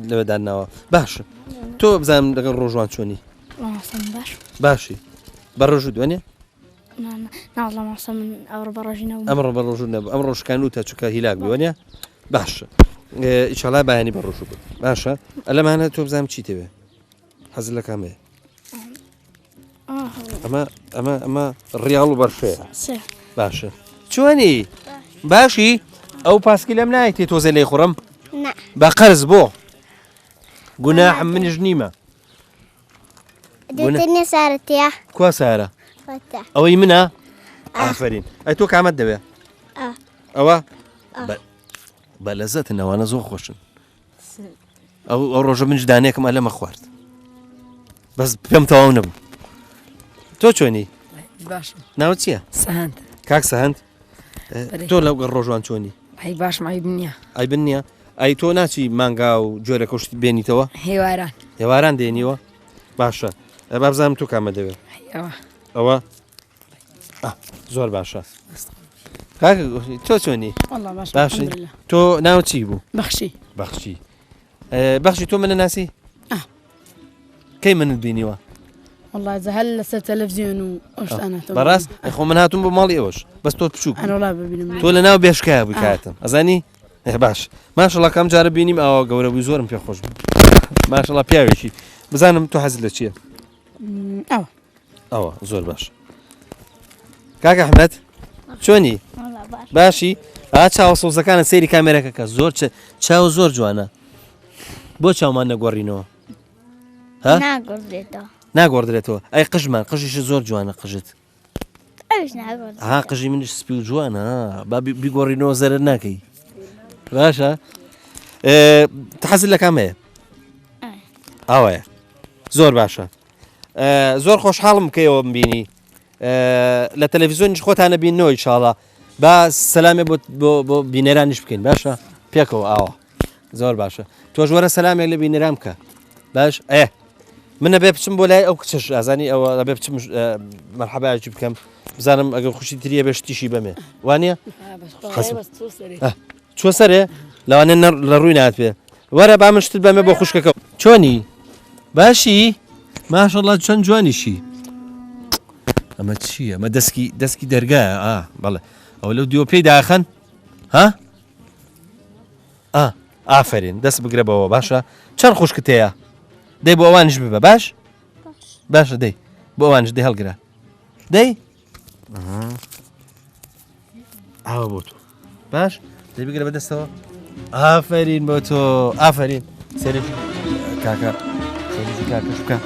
لەوێدانناوە باشە تۆ بزانم لەگەڵ ڕۆژوان چۆنی ما صار باش باشی بە ڕۆژوو دوێنێ لا والله ما صار من أو برجينا ئەمڕۆ بە ڕۆژوو نەبوو ئەم ڕۆژکان و تا چووکە هیلاک بووەنە باشە ئیشاڵا بەیانی بە ڕۆژوو بوو باشە ئەلەمانە تۆ بزانم چی تەوێ حەزر لە کامەیە ئەمە ڕیاڵ و بەرفەیە باشە چۆنی باشی ئەو پاسکی لەم نایەتی تۆزە لێ خوڕم بە قەرز بۆ گوناحم منیش نیمە دتني صارت يا کوا سارە فتح ئەوەی منە ئافرین ئەی تۆ کامەت دەوێ ئەوە بە لەزەتن ئەوانە زۆر خۆشن ئەو ڕۆژە منش دانێکم ئەلەمە خوارد بەس پێم تەواو نەبوو تۆ چۆنی باش ناوت چییە سەهند کاک سەهند تۆ لەو ڕۆژوان چۆنی هەی باش مای بنیە ئایبن نییە ئەی تۆ ناچی مانگا و جۆرە کەشتی بێنیتەوە هێواران هێواران دێنیوە باشە بابزانم تۆ کامە دەوێت ئەوە زۆر باشە تۆ چۆنی باشی تۆ ناو چی بوو بەخشی تۆ منە ناسی کەی منت بینیوە والله زهل لسه تلفزيون وش انا بەڕاست خۆ من هاتوم بۆ ماڵی ئەوش بەس تۆ بچووک انا والله ببینم تۆ لە ناو بێشکایە بووی کاتم ئەزانی باش ماشەڵا کام جارە بینیم ئەوە گەورە بووی زۆرم پێ خۆش بوو ماشەڵا پیاوێکی بزانم تۆ حەزت لە چییە ئەوە زۆر باش کاکە ئەحمەد چۆنی باشی چاوە سۆزەکانە سەیری کامێرەکەکە زۆر چاو زۆر جوانە بۆ چاومان نەگۆڕینەوە ناگۆڕدرێتەوە ئەی قژمان قژیش زۆر جوانە قژت قژی منیش سپی و جوانە با بیگۆڕینەوە زەرەر ناکەی باشە حەزت لە کامەیە ئەوەیە زۆر باشە زۆر خۆشحاڵم بکەیەوە ببینی لە تەلەڤیزۆنیش خۆتانە بینەوە ئینشاڵڵا با سەلامێ بۆ بینەرانیش بکەین باشە پێکەوە ئاوە زۆر باشە تۆ ژوەرە سەلامێک لە بینەران بکە باش منە بێ بچم بۆ لای ئەو کچش ئازانی ئەوە بێ بچم مەرحەبایکی بکەم بزانم ئەگەر خوشی تریە بێشتیشی بەمێ وانە چوە سەرێ لەوانێ لە ڕووی نات پێ وەرە با من شتت بەمێ بۆ خوشکەکە چۆنی باشی ماشەڵڵا چەند جوانیشی ئەمە چییە ئەمە دەستکی دەرگایە بەڵێ ئەو لەو دیوە پێی داخەن ئافرین دەست بگرەبەوە باشە چەند خوشکت هەیە دەی بۆ ئەوانش ببە باشە دەی بۆ ئەوانش دەی هەڵگرە دەی ئاوە بۆ تۆ باش دەی بگرە بە دەستەوە ئافرین بۆ تۆ ئافرین سەرێکی کاکە کاکەش بکە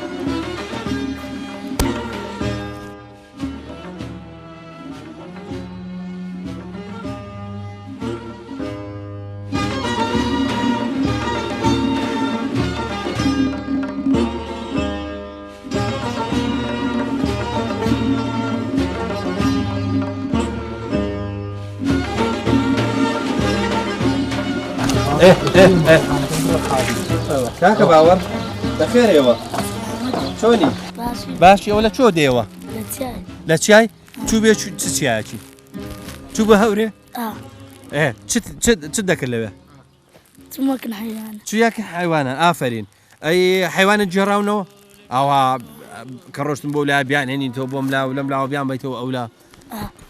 کاکە باوەڕ بەخێرەوە چۆنی باشی ئەوە لە چۆ دێوە لە چیای چوو بێ چ چیایەکی چوو بە هەورێ چ دەکرد لەوێ چمەکن حیوانە چویاکە حیوانە ئافرین ئەی حیوانە جێڕاونەوە ئەوە کە ڕۆشتم بۆ لای بیان هێنین تۆ بۆم لا و لەم لاوە بیان بیتەوە ئەولا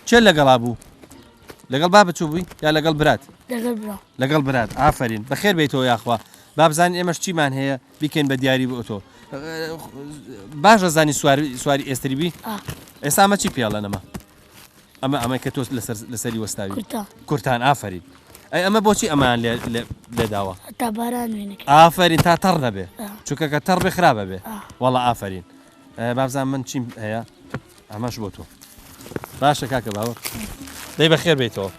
چێ لەگەڵا بوو لەگەڵ با بچوو بووی یا لەگەڵ برات لەگەڵ برات ئافرین بەخێر بیتەوە یاخوا با بزانین ئێمەش چیمان هەیە بیکەین بە دیاری بۆ تۆ باش زانی سواری ئێستریبی ئێستا ئەمە چی پیاڵەنەمە ئەمە کە تۆ لەسەری وەستاوی کورتان ئافرین ئەی ئەمە بۆچی ئەمان لێداوە ئافرین تا تەڕ نەبێ چونکە کە تەڕ بێ خراپە بێ وەڵا ئافرین بابزان من چیم هەیە ئەمەش بۆ تۆ باشە کاکە باوە دەی بەخێر بیتەوە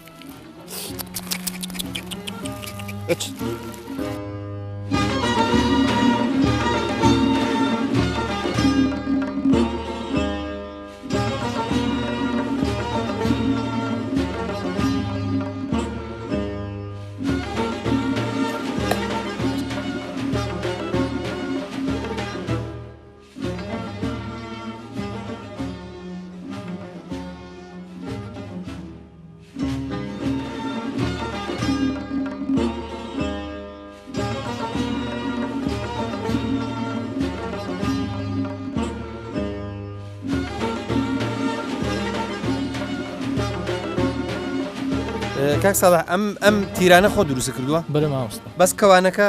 کاک ساڵح ئەم تیرانە خۆ دروست کردووە بەرە مامۆستا بەس کەوانەکە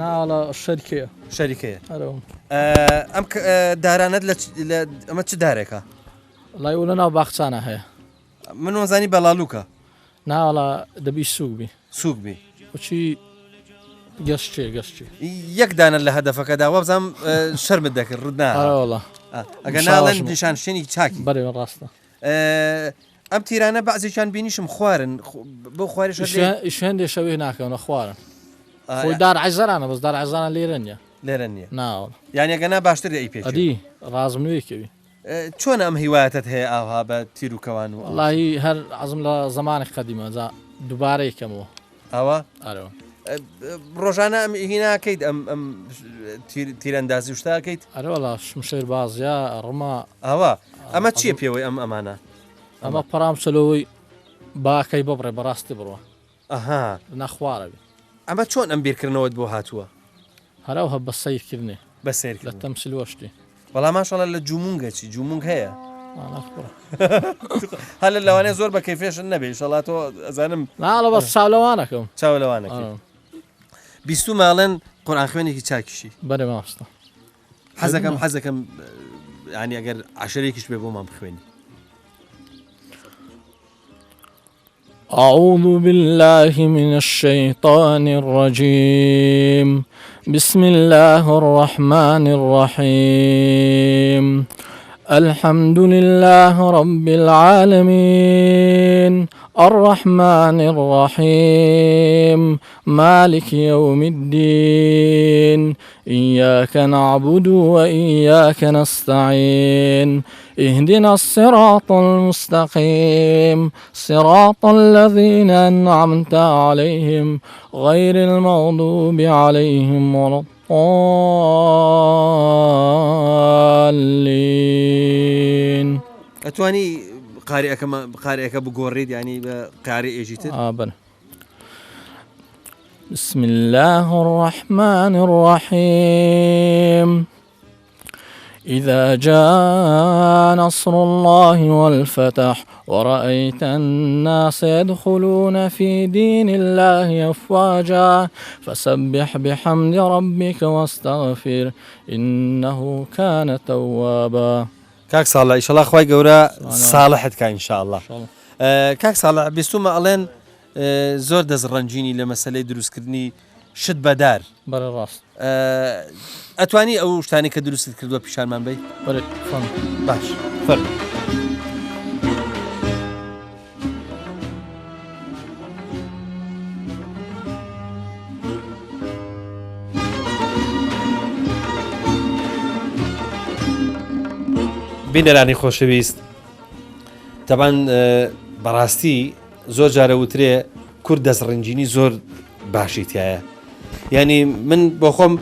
ناڵە شەریکەیە شەریکەیە ئەم دارانەت ئەمە چ دارێکە لای لە ناو باخچانە هەیە من وەزانی بەڵالوکە ناوەڵە دەبی سووکبی سووکبی بچی گەشتێ یەک دانە لە هەدەفەکەدا وە بزانم شەرمت دەکرد ڕوودناوەڵە ئەگە ناڵێن نیشانشتێنی چاکی بەرێ ڕاستە ئەم تیرانە بەعزیشان بینیشم خوارن بۆ خواریش هێندێ شەوێ ناکەونە خوارن خۆی دار عیزەرانە بەس دار عیزانە لێرە نیە لێرە نییە ناوە یانیگەنا باشتر ئەی پێ ڕازم نوێکەوی چۆن ئەم هیوایەتت هەیە ئاها بە تیر و کەوان و وڵی هەر عزم لە زمانی قەدیمە دووبارەیەکەمەوە ئەوە ئەرەوە ڕۆژانە ئەم هیناکەیت ئەم تیرەندازی شتاکەیت ئەرەوەڵا شمشێر بازیا ڕما ئەوە ئەمە چییە پێوەی ئەم ئەمانە ئەمە پەرام چلەوەی باکەی ببڕێ بەڕاستی بڕوە ئەها نەخوارەبی ئەمە چۆن ئەم بیرکردنەوەت بۆ هاتووە هەراو هە بە سیرکردنێ بە سیر لە تەمسیلوەشتی وەڵام ماشەڵە لە جومونگەچی جومونگ هەیە هەل لەوانەیە زۆر بە کەیفێشن نەبێ شەڵات تۆ ئەزانم ناڵە بە چاولەوانەکەم چاولەوانەکە بیست و ماڵێن قورئان خوێنێکی چاکیشی بەرێ مامۆستا حەزەکەم ینی ئەگەر عەشەرێکیش بێ بۆ مام بخوێنی أعوذ بالله من الشيطان الرجيم بسم الله الرحمن الرحيم الحمد لله رب العالمين الرحمن الرحيم مالك يوم الدين إياك نعبد وإياك نستعين اهدنا الصراط المستقيم صراط الذين أنعمت عليهم غير المغضوب عليهم ولا الضالين ئەتوانی قارئەکە بگۆڕیت ینی بە قاری ئێژیتر بسم الله الرحمن الرحيم إذا جاء نصر الله والفتح ورأيت الناس يدخلون في دين الله أفواجا فسبح بحمد ربك واستغفر إنه كان توابا کاک ساڵح ئیشەڵا خوای گەورە ساڵحت کا ئینشاءالله کاک ساڵح بیستومە ئەڵێن زۆر دەستڕەنجینی لە مەسەلەی دروستکردنی شت بەدار بەرە ڕاست ئەتوانی ئەو شتانی کە دروست کردووە پیشانمان بی بەرێ فەن باش فەرمو بینەرانی خۆشەویست تەبان بەڕاستی زۆر جارە وترێ کورد دەستڕنجینی زۆر باشی تایە ینی من بۆ خۆم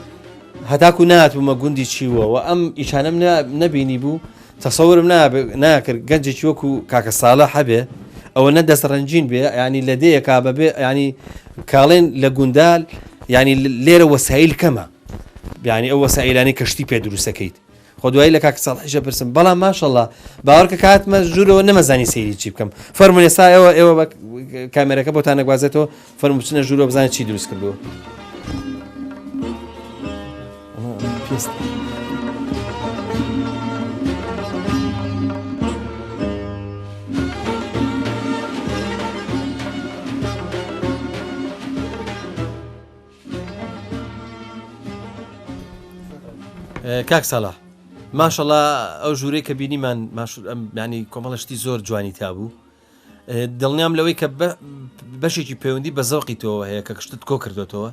هەتاکو نهاتبوومە گوندی چیوە و ئەم ئیشانەم نەبینی بوو تەسەورم ناکرد گەنجێکی وەکو کاکە ساڵە هەبێ ئەوە نە دەستڕنجین بێ ینی لە دەیەکا بەبێ ینی کاڵێن لە گوندال ینی لێرە وەسایل کەمە ینی ئەو وەسایلانی کەشتی پێ دروستەکەیت خۆ دوایی لە کاکە ساڵحیشە پرسم بەڵام ماشەڵڵا باوەڕکە کاتمە ژوورەوە نەمەزانی سەیری چی بکەم فەرموون ئێستا ئێوە بە کامێرەکە بۆتان نەگوازێتەوە فەرموو بچنە ژوورەوە بزانێت چی دروست کردووە کاک ساڵح ماشەڵڵا ئەو ژوورەی کە بینیمان ینی کۆمەڵشتی زۆر جوانی تابوو دڵنیام لەوەی کە بەشێکی پەیوەندی بە زەوقی تۆ هەیە کە کشتت کۆ کردوێتەوە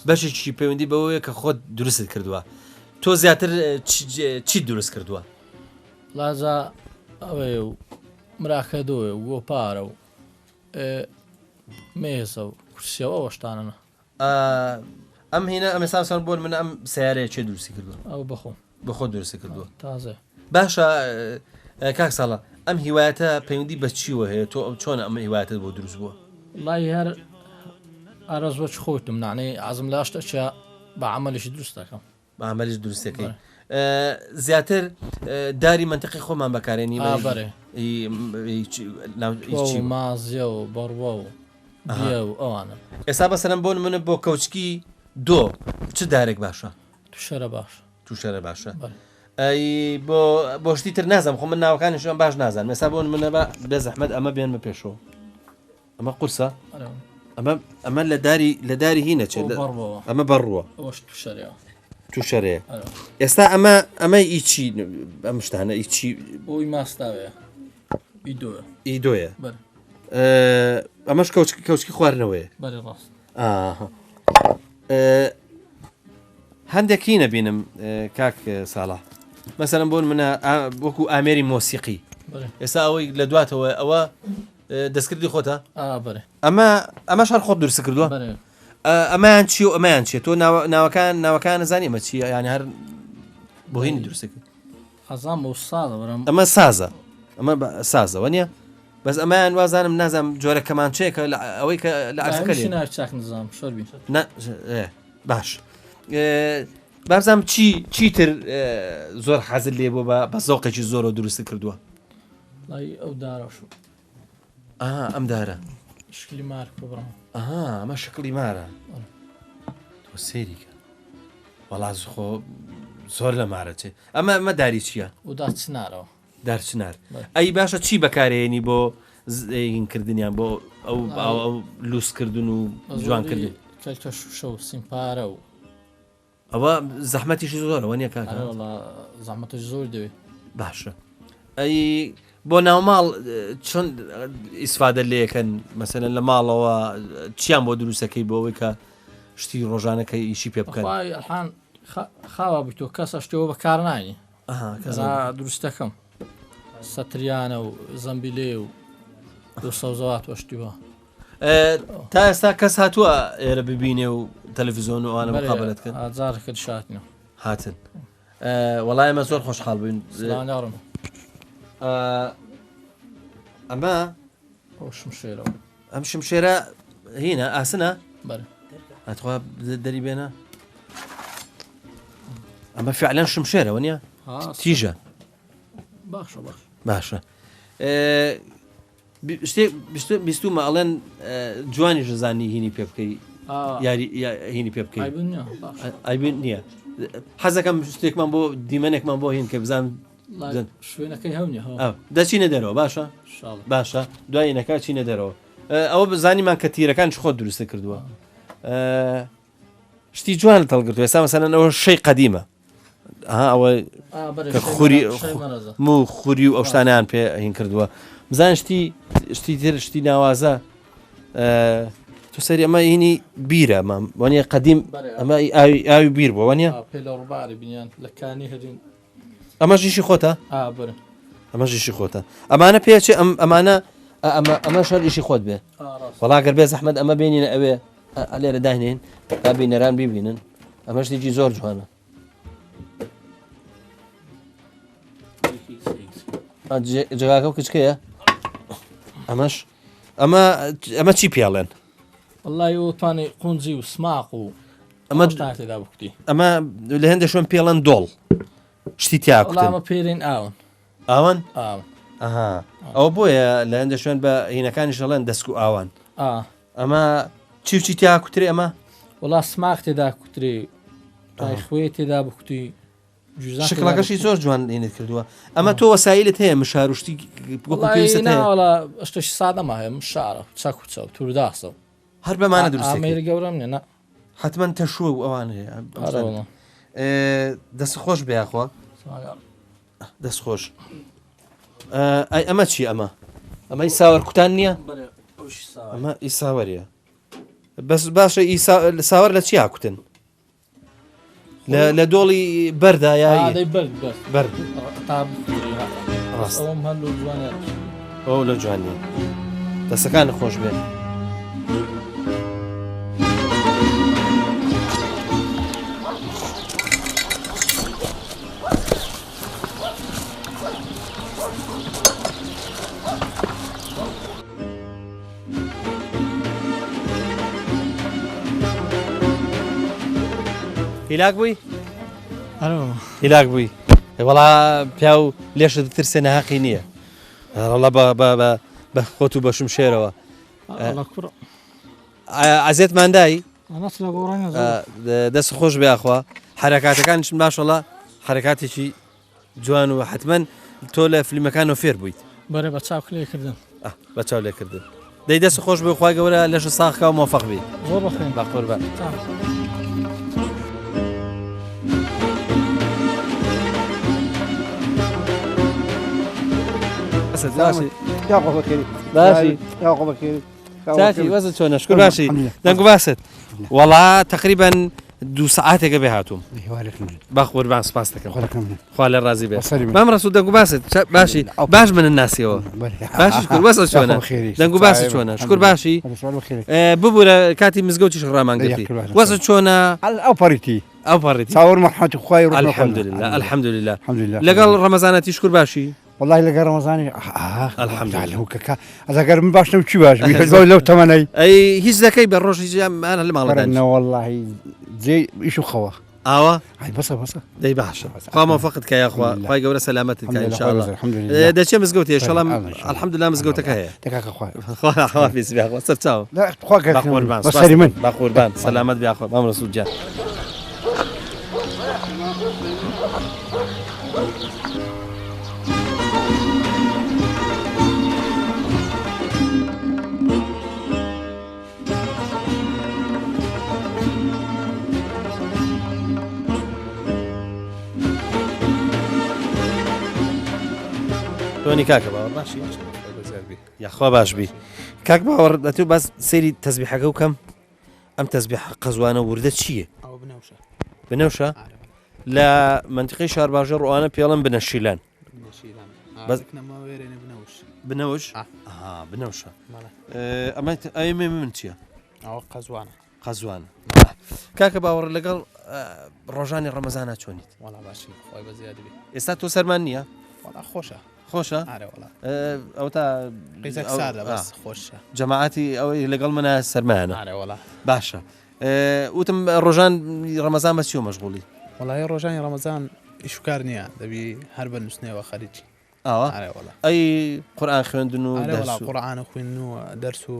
بەشێکی پەیوەندی بەوەیە کە خۆت دروستت کردووە تۆ زیاتر چی دروست کردووە لازا ئەوێ و مراکەدۆێ و گۆپارە و مێزە و کورسیەوە ئەوەشتانە ئەم هینە ئەمەسان بۆن من ئەم سیارەیە چێ دروستی کردووە ئەو بەخۆ بەخۆ دروستی کردووە تازە باشە کاک ساڵە ئەم هیوایەتە پەیوەندی بە چیوە هەیە تۆ ئەم چۆن ئەمە هیوایەتت بۆ دروست بووە لای هەر ئارەز وەچ خۆتم نانەی ئازم لاشتە چە بە عملیشی دروست دەکەم بە عملیش دروستەکەی زیاتر داری منطقی خۆمان بەکارێنی بەرێ مازیە و بەڕوە و بێ و ئەوانە ئێستا بەسەرم بۆن منە بۆ کەوچکی دۆ چ دارێک باشە تووشەرە باش تووشەرە باشە بۆ شتی تر نازم خۆ من ناوەکانیشم باش نازان مەسا بۆن منە بە زەحمەت ئەمە بێنمە پێشەوە ئەمە قورسە ئەمە لە داری هینە چێت ئەمە بەڕووە تووشەرەیە ئێستا ئەمە ئیچی ئەم شتانە ئیچی بۆی ماستاوەیە ئیدۆیە ئەمەش کەوچکی خواردنەوەیە هەندێکی نەبینم کاک ساڵە مەسەرم بۆن منە وەکو ئامێری مۆسیقی ئێستا ئەوەی لە دواتەوە ئەوە دەستکردی خۆتە ئەمە شار خۆت درست کردووە ئەمایان چی و ئەمایان چێت تۆ ناوەکان نزانانی ئەمە چیە یانی هەر بۆ هینی دروستەکە ئەمە سازە ئەمە سازەوە نییە بەس ئەمایان وازانم نازانم جۆرە کەمانچەیەکە ئەوەی کە لە ئاسەکە باش بازم چیتر زۆر حەزت لێ بۆ بە زۆقێکی زۆر و دروست کردووە ئەو دارەش ئەم دارە شکلی مار ئەمە شکلی مارە تۆ سێریکە وەڵاز خۆ زۆر لە مارە چێ ئەمە داری چییە؟ داچنارەوە دارچنار ئەی باشە چی بەکارێنی بۆ هینکردنیان بۆ ئەو لووسکردن و جوانکردن کەلکە شوشە و سیمپارە و ئەوە زەحمەتیشی زۆرەوە نییە کاکە زەحمەتش زۆر دەوێت باشە ئەی بۆ ناوماڵ چۆن ئیسفادە لەکەن مەسەلەن لە ماڵەوە چیان بۆ دروستەکەی بۆ ئەوەی کە شتی ڕۆژانەکە ئیشی پێ بکەن خاوە بتۆ کەسە شتەوە بەکارنانی دروستەکەم سەتریانە و زەمبیلێ و دو سەوزەوات وەشتیوە تا ئێستا کەس هاتووە ئێرە ببینێ و تەلەڤیزۆن و ئەوانە مقابلەتکەن ئازارەکە شاتنەوە هاتن وەڵای ئەمە زۆر خۆشحاڵ بووین ئەمە شمشێرەوە ئەم شمشێرە هینە ئاسنە ئەتخوا دەری بێنە ئەمە فعلەن شمشێرەوە نییە تیژە باشە بیستومە ئەڵێن جوانی ژزانی هینی پێ بکەی یاری هینی پێ بکەی ئایبین نییە حەزەکەم شتێکمان بۆ دیمەنێکمان بۆ هین کە بزانم شوێنەکەی هەونی دەچینە دەرەوە باشە باشە دوای نەکە چینە دەرەوە ئەوە بزانیمان کە تیرەکان خۆت دروستە کردووە شتی جوان هەڵگرتووە ئێستا مەسەلەن ئەوە شەی قەدیمە ئەوە کە خوری و ئەو شتانیان پێ هین کردووە بزان شتی تر شتی ناوازە تو سەری ئەمە هینی بیرە وانە قەدیم ئەمە ئاوی بیر بووە وانە ئەمە ژیشی خۆتە ئەمە ژیشی خۆتە ئەمانە پێچێ ئەمانە ئەمە شەر ئیشی خۆت بێ وەڵاگەر بێ زەحمەت ئەمە بینینە ئەوێ لێرە داهێنین تا بینەران بیبینن ئەمە شتێکی زۆر جوانە جگاکە و کچکەیە ئەمە چی پیاڵێن والله وتوانێ قونجی و سماق و تێدا بکوتی ئەمە لە هەندێک شوێن پێڵەن دۆڵ شتی تیاکوتن ئەمە پێرین ئاوان ئەوە بۆیە لە هەندێک شوێن بە هینەکانی شەڵێن دەسک و ئاوان ئەمە چی تیاکوتری ئەمە وڵا سماق تێدا کوتری تای خوێ تێدا بکوتی شکلەکەشی زۆر جوان هینت کردووە ئەمە تۆ وەسایلت هەیە مشاروشتی شتێکی سادەمە هەیە شارە چاک و چاو توورداسە هەر بەمانە دروست ئامێری گەورەم نێ حتمما تەشوە و ئەوان هەیە دەست خۆش بێخوا دەست خۆش ئەمە چی ئەمە ساوەر کوتان نییە ئەمە ئیساوەریە بەس باشە ساوەر لە چی یاکوتن لە دۆڵی بەردا یای بەرد ئەو لە جوانیە دەستەکان خۆش بێت هیلاک بووی؟ هیلاک بووی وەڵا پیا و لێشت ترسێ نەحەقی نییە ڕەڵا بە خۆت و بەشم شێرەوە ئازێت مادایی دەست خۆش بێخوا حرەکاتەکانیشم باشەڵا حرەکاتێکی جوان و حتمما تۆ لە فلیمەکانەوە فێر بوویت بەرە بە چاو لێکردن بە چاو لێکردن دەی دەست خۆش بێ خوای گەورە لەش ساخکە و مۆفەق بی زۆر بەخێن باقوربان باشی وەزت چۆنە شکر باشی دەنگ و باست وەڵا تقریبا 2 ساعتێکە بێ هاتووم باخۆربان سپاس دەکەم خوا لە ڕازی بێ مام ڕسوو دەنگ و باست باشی باش منن ناسیەوە باشی شکر وەزت چۆنە دەنگ و باست چۆنە شکر باشی ببوورە کاتی مزگەوتیش ڕامان گرتی وەزت چۆنە ئەو پەڕیتی ئەو پەڕیتی چاوەڕ مەحمەتی خوای الحەمدولله لەگەڵ ڕەمەزانەتی شکر باشی والله لەگەر ڕەمەزانی الحەمدولله ئەگەر من باش نەو چی باش لەو تەمەنەی ئەی هیچ دەکەی بە ڕۆژی جیانە لە ماڵەکە والله جێ ئیش و خەوە ئاوا بەسە دەی باشە خوا مۆفەقت کە یاخوا خوای گەورە سەلامەتت کە ئینشاءالله دەچێ مزگەوتی ئێشەڵام الحەمدولله مزگەوتەکە هەیە دەکاکە خوای خوا بیس بێخوا سەر چاو بەسەری من باقوربان سەلامەت بێخوا مام ڕسوول جان تۆنی کاکە باوەڕ باشی یاخوا باش بی کاک باوەڕ دەتوو باس سەیری تەسبیحەکە و کەم ئەم تەسبیح قەزوانە وردە چییە؟ بنەوشە لە منتیقی شارباژە ڕوانە پێڵم بنەشیلان بنەوش بنەوشە ئەمە من چییە؟ قەزوانە کاکە باوەڕ لەگەڵ ڕۆژانی ڕەمەزانە چۆنیت؟ ئێستا تۆ سەرمان نییە؟ خۆشە؟ ئەو تا خۆشە جەماعەتی ئەوەی لەگەڵ منە سەرمایانە باشە وتم ڕۆژان ڕەمەزان بە چیۆ مەشغوڵی؟ وەڵای ڕۆژانی ڕەمەزان ئیشکار نییە دەبی هەر بە نووسنەوە خەریکی ئەی قورئان خوێندن و قورئانە خوێندن و دەرس و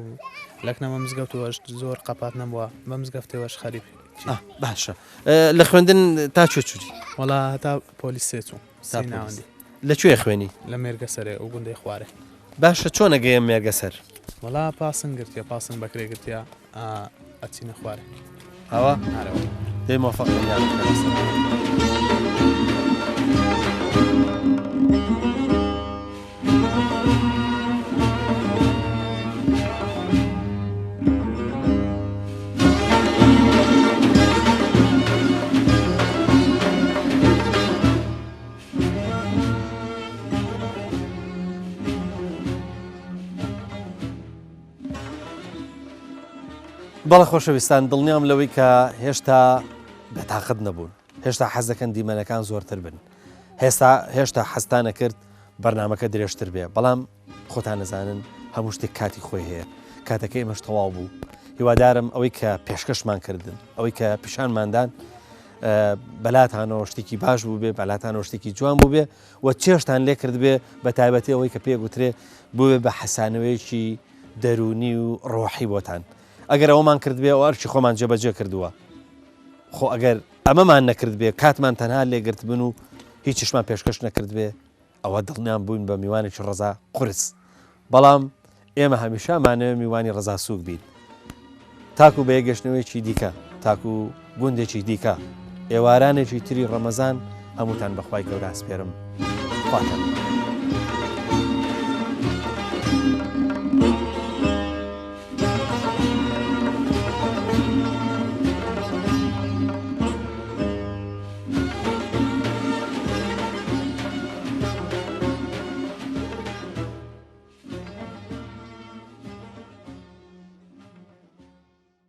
لەکنەمە مزگەوتەوەش زۆر قەپات نەبووە بە مزگەفتەوەش خەریک باشە لە خوێندن تا چۆچوری؟ وەڵا هەتا پۆلیس سێچوو سیناوەندی لەکوێ خوێنی؟ لە مێرگە سەرێ و گوندەی خوارێ باشە چۆنە گەیەم مێرگە سەر؟ وەڵا پاسن گرتیا پاسن بەکرێ گرتیا ئەچینە خوارێ ئەوە دەی مۆفەق بەڵە خۆشەویستان دڵنیام لەوەی کە هێشتا بەتاقەت نەبوون هێشتا حەز دەکەن دیمەنەکان زۆرتر بن هێشتا حەستانە کرد بەرنامەکە درێژتر بێ بەڵام خۆتان نەزانن هەموو شتێک کاتی خۆی هەیە کاتەکە ئێمەش تەواو بوو هیوادارم ئەوەی کە پێشکەشمان کردن ئەوەی کە پیشانماندان بەلاتانەوە شتێکی باش بوو بێ بەلاتانەوە شتێکی جوان بوو بێ و چێشتان لێ کرد بێ بە تایبەتی ئەوەی کە پێگوترێ بووێ بە حەسانەوەیکی دەرونی و ڕۆحی بۆتان ئەگەر ئەومان کرد بێ ئەو ئەرچی خۆمان جێبەجێ کردووە خۆ ئەگەر ئەمەمان نەکرد بێ کاتمان تەنها لێگرت بن و هیچیشمان پێشکەش نەکرد بێ ئەوە دڵنیان بووین بە میوانێکی ڕەزا قورس بەڵام ئێمە هەمیشەمانەوە میوانی ڕەزا سووک بین تاکو بە یەگەشتنەوەیکی دیکە تاکو گوندێکی دیکە ئێوارانێکی تری ڕەمەزان هەمووتان بەخوای گەورە ئەسپێرم خواتان